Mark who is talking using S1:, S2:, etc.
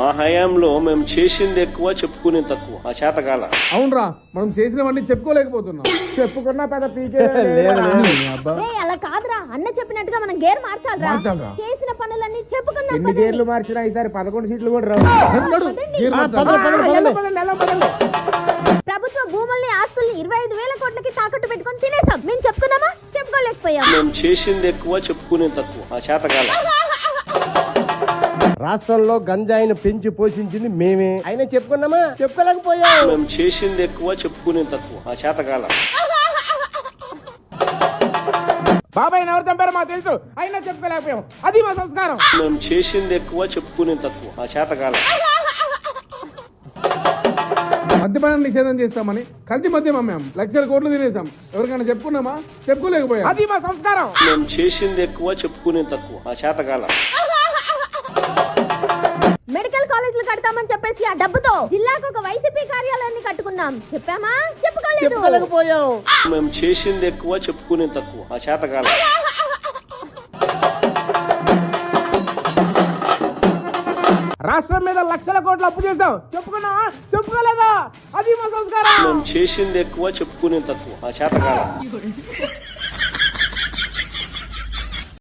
S1: మా హయాంలో మేము చేసింది ఎక్కువ, చెప్పుకునే తక్కువ. ఆ చేతకాల.
S2: అవునరా, మనం చేసినవన్నీ చెప్పుకోలేకపోతున్నాం.
S3: చెప్పుకున్నా పెద్ద పీకే
S4: అలా కాదురా, అన్న చెప్పినట్టుగా మనం గేర్ మార్చాలిరా.
S2: మార్చాలిరా.
S4: చేసిన పనులన్నీ చెప్పుకుందాం.
S3: ఎన్ని
S4: పదండి.
S3: గేర్లు మార్చినా ఈసారి 11 సీట్లు కూడా రావు.
S4: ప్రభుత్వ భూముల్ని, ఆస్తుల్ని 25,000 కోట్లకి తాకట్టు పెట్టుకొని తినేసాం. మేము చెప్పుకున్నామా? చెప్పుకోలేకపోయాం.
S1: మేము చేసింది ఎక్కువ, చెప్పుకునే తక్కువ. ఆ చేతకాల.
S3: రాష్ట్రంలో గంజాయిని పెంచి పోషించింది మేమే, అయినా చెప్పుకున్నామా? చెప్పుకోలేకపోయాం.
S1: మేము చేసింది ఎక్కువ, చెప్పుకునే తక్కువ. ఆ చేతకాల.
S2: బాబాయ్ ఎవరు చంపారో మాకు తెలుసు, అయినా చెప్పుకోలేకపోయాం. అది మా సంస్కారం.
S1: మేము చేసింది ఎక్కువ, చెప్పుకునే తక్కువ. ఆ చేతకాల.
S2: మద్యపానం నిషేధం చేస్తామని కల్తీ మద్యం అమ్మాం, లక్షల కోట్లు తినేసాం. ఎవరికైనా చెప్పుకున్నామా? చెప్పుకోలేకపోయాం. అది మా సంస్కారం.
S1: మేము చేసింది ఎక్కువ, చెప్పుకునే తక్కువ. ఆ చేతకాల.
S4: మెడికల్ కాలేజీలు కడతామని చెప్పేసి ఆ డబ్బుతో జిల్లాకు ఒక వైసీపీ కార్యాలయాన్ని కట్టుకున్నాం. చెప్పామా? చెప్పుకోలేదు.
S3: చెప్పుకోలేకపోయాం.
S1: మేము చేసింది ఎక్కువ, చెప్పుకునే తక్కువ. ఆ చేతకాల.
S2: రాష్ట్రం మీద లక్షల కోట్ల అప్పు చేసాం. చెప్పుకున్నావా? చెప్పుకోలేదా? అది మా సంస్కారం.
S1: మేము చేసింది ఎక్కువ, చెప్పుకునే తక్కువ. ఆ చేతకాల.